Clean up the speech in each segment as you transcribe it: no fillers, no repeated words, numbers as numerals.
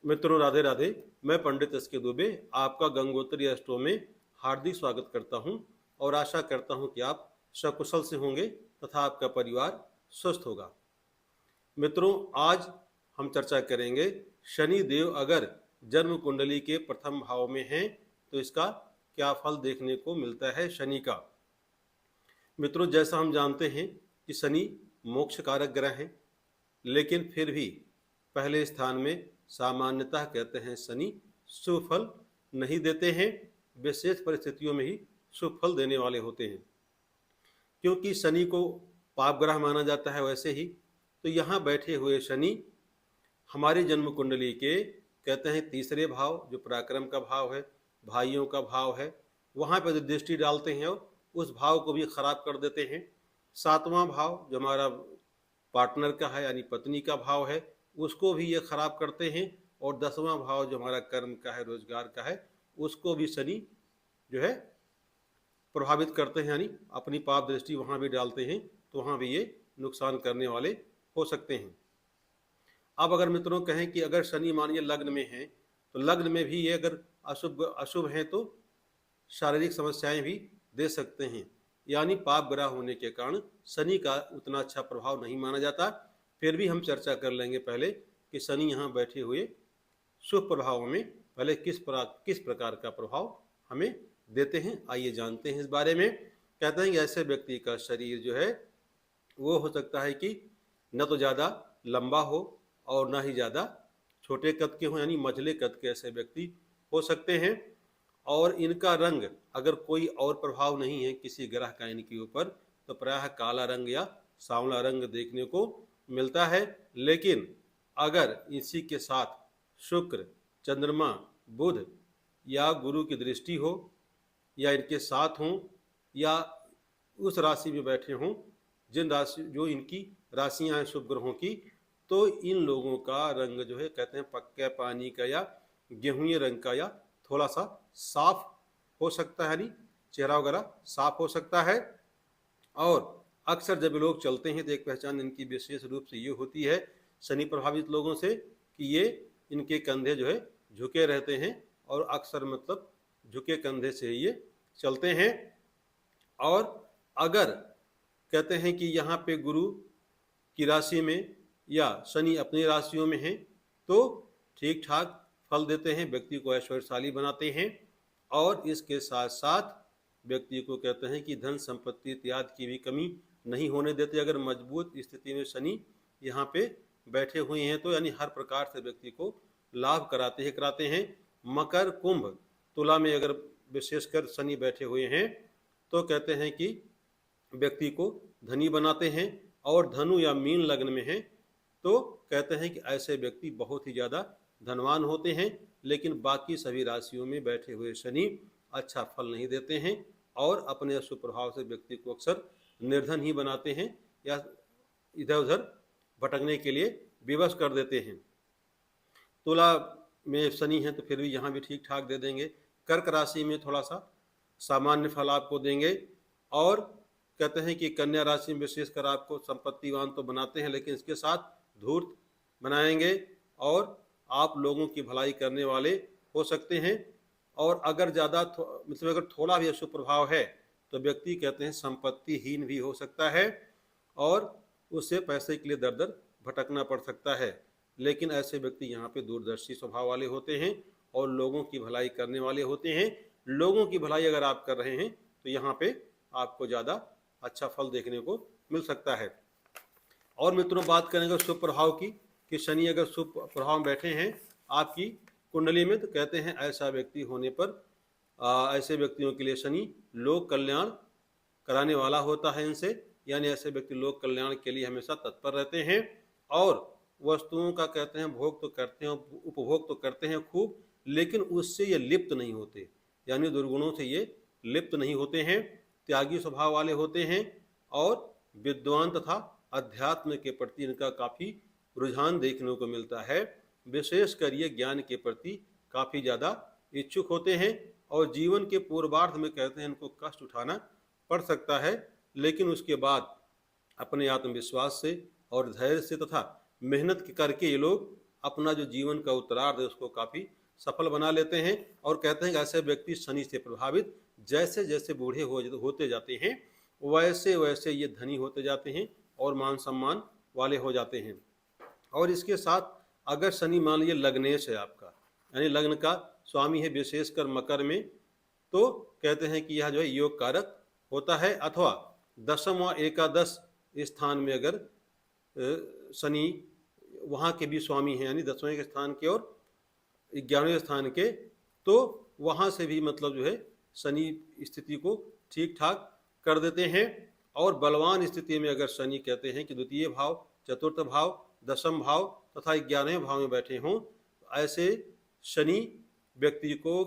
मित्रों राधे राधे। मैं पंडित एस के दुबे आपका गंगोत्री एस्ट्रो में हार्दिक स्वागत करता हूं और आशा करता हूं कि आप सकुशल से होंगे तथा आपका परिवार स्वस्थ होगा। मित्रों, आज हम चर्चा करेंगे शनि देव अगर जन्म कुंडली के प्रथम भाव में हैं तो इसका क्या फल देखने को मिलता है शनि का। मित्रों, जैसा हम जानते हैं कि शनि मोक्ष कारक ग्रह है, लेकिन फिर भी पहले स्थान में सामान्यतः कहते हैं शनि शुभ फल नहीं देते हैं। विशेष परिस्थितियों में ही शुभ फल देने वाले होते हैं। क्योंकि शनि को पाप ग्रह माना जाता है, वैसे ही तो यहाँ बैठे हुए शनि हमारी जन्म कुंडली के कहते हैं तीसरे भाव, जो पराक्रम का भाव है, भाइयों का भाव है, वहाँ पर दृष्टि डालते हैं और उस भाव को भी खराब कर देते हैं। सातवां भाव जो हमारा पार्टनर का है यानी पत्नी का भाव है, उसको भी ये खराब करते हैं। और 10वां भाव जो हमारा कर्म का है, रोजगार का है, उसको भी शनि जो है प्रभावित करते हैं, यानी अपनी पाप दृष्टि वहाँ भी डालते हैं, तो वहाँ भी ये नुकसान करने वाले हो सकते हैं। अब अगर मित्रों कहें कि अगर शनि मानिए लग्न में है, तो लग्न में भी ये अगर अशुभ अशुभ है तो शारीरिक समस्याएं भी दे सकते हैं। यानी पाप ग्रह होने के कारण शनि का उतना अच्छा प्रभाव नहीं माना जाता। फिर भी हम चर्चा कर लेंगे पहले कि शनि यहाँ बैठे हुए शुभ प्रभाव में पहले किस प्रकार का प्रभाव हमें देते हैं, आइए जानते हैं इस बारे में। कहते हैं कि ऐसे व्यक्ति का शरीर जो है वो हो सकता है कि न तो ज़्यादा लंबा हो और न ही ज़्यादा छोटे कद के हों, यानी मझले कद के ऐसे व्यक्ति हो सकते हैं। और इनका रंग अगर कोई और प्रभाव नहीं है किसी ग्रह का इनके ऊपर, तो प्रायः काला रंग या सांवला रंग देखने को मिलता है। लेकिन अगर इसी के साथ शुक्र, चंद्रमा, बुध या गुरु की दृष्टि हो, या इनके साथ हों, या उस राशि में बैठे हों जिन राशि जो इनकी राशियां हैं शुभ ग्रहों की, तो इन लोगों का रंग जो है कहते हैं पक्के पानी का या गेहूं रंग का, या थोड़ा सा साफ हो सकता है, यानी चेहरा वगैरह साफ हो सकता है। और अक्सर जब लोग चलते हैं तो एक पहचान इनकी विशेष रूप से ये होती है शनि प्रभावित लोगों से कि ये इनके कंधे जो है झुके रहते हैं, और अक्सर मतलब झुके कंधे से ये चलते हैं। और अगर कहते हैं कि यहाँ पे गुरु की राशि में या शनि अपनी राशियों में है तो ठीक ठाक फल देते हैं, व्यक्ति को ऐश्वर्यशाली बनाते हैं। और इसके साथ साथ व्यक्ति को कहते हैं कि धन संपत्ति इत्यादि की भी कमी नहीं होने देते। अगर मजबूत स्थिति में शनि यहाँ पे बैठे हुए हैं तो यानी हर प्रकार से व्यक्ति को लाभ कराते हैं। मकर, कुंभ, तुला में अगर विशेषकर शनि बैठे हुए हैं तो कहते हैं कि व्यक्ति को धनी बनाते हैं। और धनु या मीन लग्न में है तो कहते हैं कि ऐसे व्यक्ति बहुत ही ज़्यादा धनवान होते हैं। लेकिन बाकी सभी राशियों में बैठे हुए शनि अच्छा फल नहीं देते हैं और अपने अशुभ प्रभाव से व्यक्ति को अक्सर निर्धन ही बनाते हैं या इधर उधर भटकने के लिए विवश कर देते हैं। तुला में शनि है तो फिर भी यहाँ भी ठीक ठाक दे देंगे। कर्क राशि में थोड़ा सा सामान्य फल आपको देंगे। और कहते हैं कि कन्या राशि में विशेषकर आपको संपत्तिवान तो बनाते हैं, लेकिन इसके साथ धूर्त बनाएंगे और आप लोगों की भलाई करने वाले हो सकते हैं। और अगर ज़्यादा मतलब अगर थोड़ा भी अशुभ प्रभाव है तो व्यक्ति कहते हैं संपत्तिहीन भी हो सकता है और उसे पैसे के लिए दर दर भटकना पड़ सकता है। लेकिन ऐसे व्यक्ति यहाँ पे दूरदर्शी स्वभाव वाले होते हैं और लोगों की भलाई करने वाले होते हैं। लोगों की भलाई अगर आप कर रहे हैं तो यहाँ पे आपको ज़्यादा अच्छा फल देखने को मिल सकता है। और मित्रों, बात करेंगे शुभ प्रभाव की कि शनि अगर शुभ प्रभाव में बैठे हैं आपकी कुंडली में, तो कहते हैं ऐसा व्यक्ति होने पर ऐसे व्यक्तियों के लिए शनि लोक कल्याण कराने वाला होता है इनसे। यानी ऐसे व्यक्ति लोक कल्याण के लिए हमेशा तत्पर रहते हैं और वस्तुओं का कहते हैं भोग तो करते हैं, उपभोग तो करते हैं खूब, लेकिन उससे ये लिप्त नहीं होते, यानी दुर्गुणों से ये लिप्त नहीं होते हैं। त्यागी स्वभाव वाले होते हैं और विद्वान तथा अध्यात्म के प्रति इनका काफ़ी रुझान देखने को मिलता है। विशेषकर ये ज्ञान के प्रति काफ़ी ज़्यादा इच्छुक होते हैं और जीवन के पूर्वार्ध में कहते हैं इनको कष्ट उठाना पड़ सकता है, लेकिन उसके बाद अपने आत्मविश्वास से और धैर्य से तथा मेहनत करके ये लोग अपना जो जीवन का उत्तरार्ध है उसको काफ़ी सफल बना लेते हैं। और कहते हैं कि ऐसे व्यक्ति शनि से प्रभावित जैसे जैसे बूढ़े होते जाते हैं वैसे वैसे ये धनी होते जाते हैं और मान सम्मान वाले हो जाते हैं। और इसके साथ अगर शनि मान लीजिए लग्नेश है आपका, यानी लग्न का स्वामी है विशेषकर मकर में, तो कहते हैं कि यह जो है योग कारक होता है। अथवा दशम व एकादश स्थान में अगर शनि वहाँ के भी स्वामी हैं, यानी 10वें के स्थान के और 11वें स्थान के, तो वहाँ से भी मतलब जो है शनि स्थिति को ठीक ठाक कर देते हैं। और बलवान स्थिति में अगर शनि कहते हैं कि द्वितीय भाव, चतुर्थ भाव, दशम भाव तथा 11वें भाव में बैठे हों, ऐसे शनि व्यक्ति को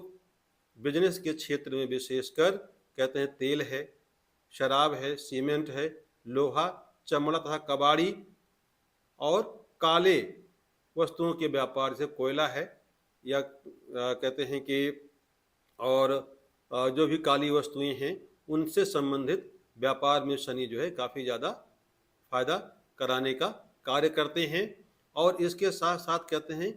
बिजनेस के क्षेत्र में विशेषकर कहते हैं तेल है, शराब है, सीमेंट है, लोहा, चमड़ा तथा कबाड़ी और काले वस्तुओं के व्यापार से, कोयला है या कहते हैं कि और जो भी काली वस्तुएं हैं उनसे संबंधित व्यापार में शनि जो है काफ़ी ज़्यादा फायदा कराने का कार्य करते हैं। और इसके साथ साथ कहते हैं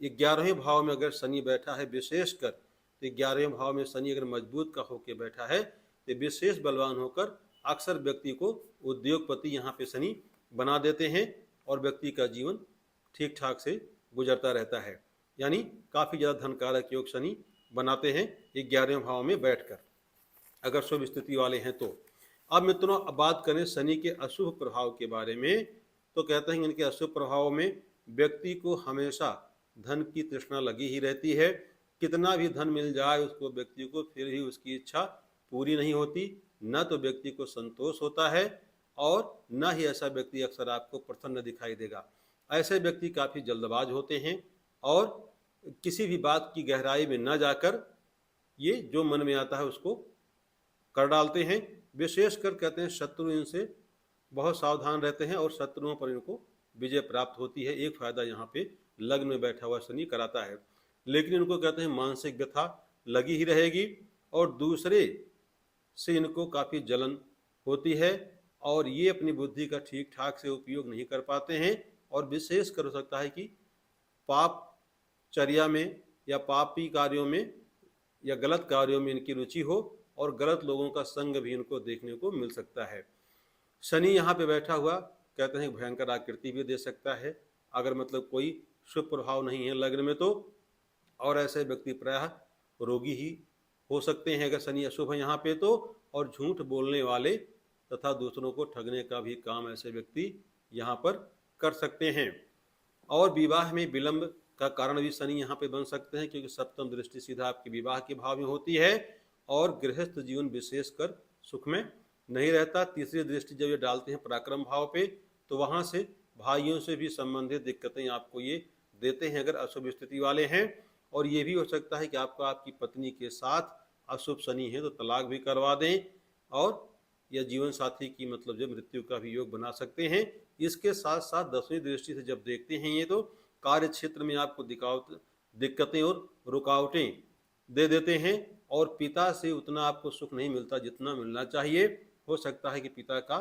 11वें भाव में अगर शनि बैठा है विशेषकर, तो 11वें भाव में शनि अगर मजबूत का होकर बैठा है तो विशेष बलवान होकर अक्सर व्यक्ति को उद्योगपति यहाँ पे शनि बना देते हैं और व्यक्ति का जीवन ठीक ठाक से गुजरता रहता है। यानी काफ़ी ज़्यादा धनकारक योग शनि बनाते हैं 11वें भाव में बैठकर, अगर शुभ स्थिति वाले हैं तो। अब मित्रों अब बात करें शनि के अशुभ प्रभाव के बारे में, तो कहते हैं इनके अशुभ प्रभाव में व्यक्ति को हमेशा धन की तृष्णा लगी ही रहती है। कितना भी धन मिल जाए उसको व्यक्ति को फिर भी उसकी इच्छा पूरी नहीं होती, न तो व्यक्ति को संतोष होता है और न ही ऐसा व्यक्ति अक्सर आपको प्रसन्न दिखाई देगा। ऐसे व्यक्ति काफ़ी जल्दबाज होते हैं और किसी भी बात की गहराई में न जाकर ये जो मन में आता है उसको कर डालते हैं। विशेषकर कहते हैं शत्रु इनसे बहुत सावधान रहते हैं और शत्रुओं पर इनको विजय प्राप्त होती है। एक फायदा यहाँ पे लग्न में बैठा हुआ शनि कराता है, लेकिन इनको कहते हैं मानसिक व्यथा लगी ही रहेगी और दूसरे से इनको काफ़ी जलन होती है और ये अपनी बुद्धि का ठीक ठाक से उपयोग नहीं कर पाते हैं। और विशेष कर हो सकता है कि पाप चर्या में या पापी कार्यों में या गलत कार्यों में इनकी रुचि हो और गलत लोगों का संग भी इनको देखने को मिल सकता है। शनि यहाँ पे बैठा हुआ कहते हैं भयंकर आकृति भी दे सकता है अगर मतलब कोई शुभ प्रभाव नहीं है लग्न में तो, और ऐसे व्यक्ति प्रायः रोगी ही हो सकते हैं अगर शनि अशुभ है यहाँ पे तो। और झूठ बोलने वाले तथा दूसरों को ठगने का भी काम ऐसे व्यक्ति यहाँ पर कर सकते हैं। और विवाह में विलंब का कारण भी शनि यहाँ पे बन सकते हैं, क्योंकि सप्तम दृष्टि सीधा आपके विवाह के भाव में होती है और गृहस्थ जीवन विशेषकर सुख में नहीं रहता। तीसरी दृष्टि जब ये डालते हैं पराक्रम भाव पे, तो वहाँ से भाइयों से भी संबंधित दिक्कतें आपको ये देते हैं अगर अशुभ स्थिति वाले हैं। और ये भी हो सकता है कि आपको आपकी पत्नी के साथ अशुभ शनि है तो तलाक भी करवा दें और या जीवन साथी की मतलब जो मृत्यु का भी योग बना सकते हैं। इसके साथ साथ 10वीं दृष्टि से जब देखते हैं ये तो कार्य क्षेत्र में आपको दिक्कतें और रुकावटें दे देते हैं और पिता से उतना आपको सुख नहीं मिलता जितना मिलना चाहिए। हो सकता है कि पिता का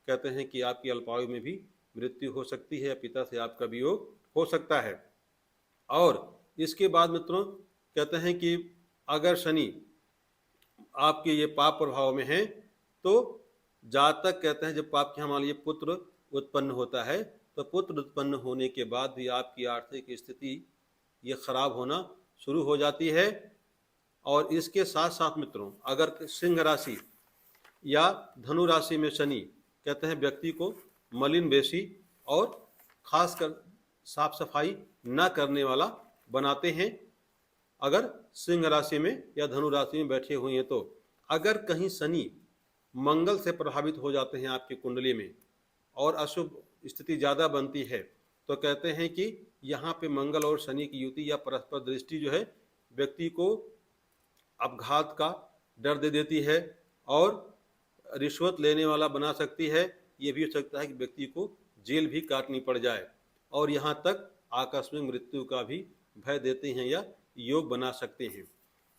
कहते हैं कि आपकी अल्पायु में भी मृत्यु हो सकती है या पिता से आपका वियोग हो सकता है। और इसके बाद मित्रों कहते हैं कि अगर शनि आपके ये पाप प्रभाव में है तो जातक कहते हैं जब पाप के मान लीजिए पुत्र उत्पन्न होता है तो पुत्र उत्पन्न होने के बाद भी आपकी आर्थिक स्थिति ये खराब होना शुरू हो जाती है। और इसके साथ साथ मित्रों अगर सिंह राशि या धनु राशि में शनि कहते हैं व्यक्ति को मलिन बेशी और खासकर साफ सफाई न करने वाला बनाते हैं अगर सिंह राशि में या धनु राशि में बैठे हुए हैं तो। अगर कहीं शनि मंगल से प्रभावित हो जाते हैं आपकी कुंडली में और अशुभ स्थिति ज़्यादा बनती है तो कहते हैं कि यहाँ पे मंगल और शनि की युति या परस्पर दृष्टि जो है व्यक्ति को अपघात का डर दे देती है और रिश्वत लेने वाला बना सकती है। ये भी हो सकता है कि व्यक्ति को जेल भी काटनी पड़ जाए और यहाँ तक आकस्मिक मृत्यु का भी भय देते हैं या योग बना सकते हैं।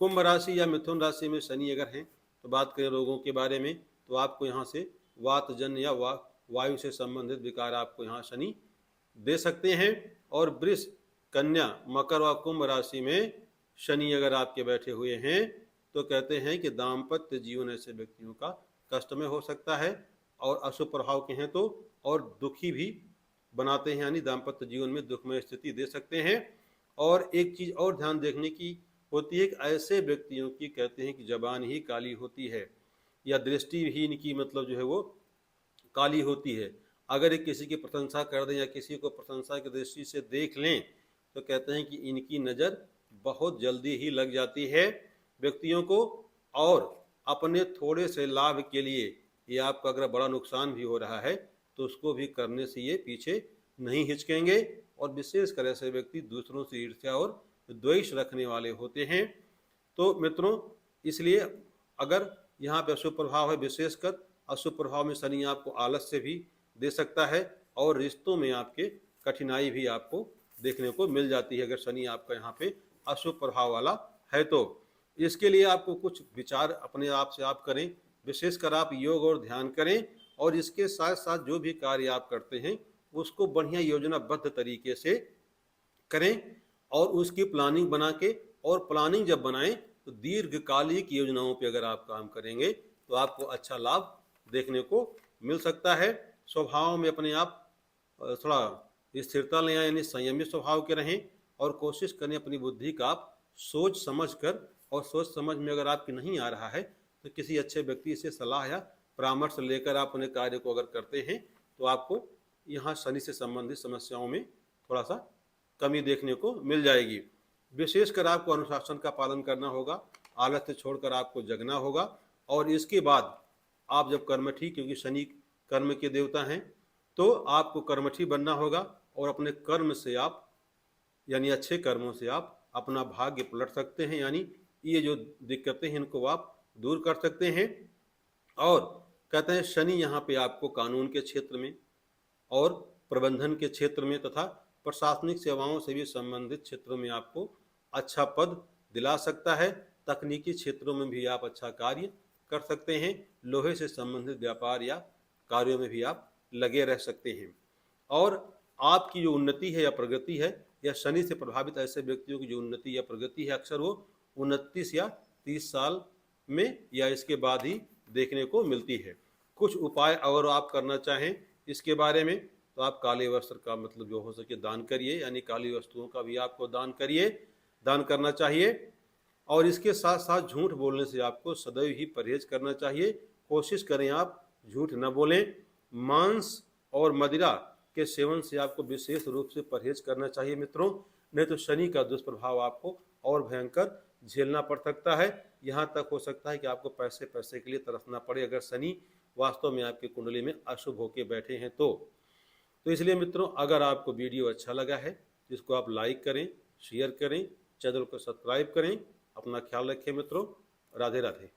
कुंभ राशि या मिथुन राशि में शनि अगर हैं तो बात करें रोगों के बारे में तो आपको यहाँ से वातजन्य या वायु से संबंधित विकार आपको यहाँ शनि दे सकते हैं। और वृष कन्या, मकर व कुंभ राशि में शनि अगर आपके बैठे हुए हैं तो कहते हैं कि दाम्पत्य जीवन ऐसे व्यक्तियों का कष्टमय हो सकता है, और अशुभ प्रभाव के हैं तो और दुखी भी बनाते हैं, यानी दाम्पत्य जीवन में दुखमय स्थिति दे सकते हैं। और एक चीज और ध्यान देखने की होती है कि ऐसे व्यक्तियों की कहते हैं कि जबान ही काली होती है, या दृष्टि ही इनकी मतलब जो है वो काली होती है। अगर ये किसी की प्रशंसा कर दें या किसी को प्रशंसा की दृष्टि से देख लें तो कहते हैं कि इनकी नज़र बहुत जल्दी ही लग जाती है व्यक्तियों को, और अपने थोड़े से लाभ के लिए ये आपका अगर बड़ा नुकसान भी हो रहा है तो उसको भी करने से ये पीछे नहीं हिचकेंगे। और विशेषकर ऐसे व्यक्ति दूसरों से ईर्ष्या और द्वेष रखने वाले होते हैं। तो मित्रों, इसलिए अगर यहाँ पे अशुभ प्रभाव है, विशेषकर अशुभ प्रभाव में शनि आपको आलस्य भी दे सकता है, और रिश्तों में आपके कठिनाई भी आपको देखने को मिल जाती है अगर शनि आपका यहाँ पे अशुभ प्रभाव वाला है तो। इसके लिए आपको कुछ विचार अपने आप से आप करें, विशेषकर आप योग और ध्यान करें, और इसके साथ साथ जो भी कार्य आप करते हैं उसको बढ़िया योजनाबद्ध तरीके से करें, और उसकी प्लानिंग बना के, और प्लानिंग जब बनाएं तो दीर्घकालिक योजनाओं पे अगर आप काम करेंगे तो आपको अच्छा लाभ देखने को मिल सकता है। स्वभाव में अपने आप थोड़ा स्थिरता ले आए, यानी संयमित स्वभाव के रहें, और कोशिश करें अपनी बुद्धि का आप सोच समझ कर, और सोच समझ में अगर आपकी नहीं आ रहा है तो किसी अच्छे व्यक्ति से सलाह या परामर्श लेकर आप अपने कार्य को अगर करते हैं तो आपको यहाँ शनि से संबंधित समस्याओं में थोड़ा सा कमी देखने को मिल जाएगी। विशेषकर आपको अनुशासन का पालन करना होगा, आलस्य छोड़कर आपको जगना होगा, और इसके बाद आप जब कर्मठी, क्योंकि शनि कर्म के देवता हैं, तो आपको कर्मठी बनना होगा, और अपने कर्म से आप यानी अच्छे कर्मों से आप अपना भाग्य पलट सकते हैं, यानी ये जो दिक्कतें हैं इनको आप दूर कर सकते हैं। और कहते हैं शनि यहाँ पे आपको कानून के क्षेत्र में और प्रबंधन के क्षेत्र में तथा प्रशासनिक सेवाओं से भी संबंधित क्षेत्रों में आपको अच्छा पद दिला सकता है। तकनीकी क्षेत्रों में भी आप अच्छा कार्य कर सकते हैं, लोहे से संबंधित व्यापार या कार्यों में भी आप लगे रह सकते हैं। और आपकी जो उन्नति है या प्रगति है, या शनि से प्रभावित ऐसे व्यक्तियों की जो उन्नति या प्रगति है, अक्सर वो 29 या 30 साल में या इसके बाद ही देखने को मिलती है। कुछ उपाय अगर आप करना चाहें इसके बारे में तो आप काले वस्त्र का मतलब जो हो सके दान करिए, यानी काली वस्तुओं का भी आपको दान करना चाहिए। और इसके साथ साथ झूठ बोलने से आपको सदैव ही परहेज करना चाहिए। कोशिश करें आप झूठ न बोलें। मांस और मदिरा के सेवन से आपको विशेष रूप से परहेज करना चाहिए मित्रों, नहीं तो शनि का दुष्प्रभाव आपको और भयंकर झेलना पड़ सकता है। यहाँ तक हो सकता है कि आपको पैसे पैसे के लिए तरसना पड़े अगर शनि वास्तव में आपकी कुंडली में अशुभ होकर बैठे हैं तो इसलिए मित्रों, अगर आपको वीडियो अच्छा लगा है तो इसको आप लाइक करें, शेयर करें, चैनल को सब्सक्राइब करें। अपना ख्याल रखें मित्रों। राधे राधे।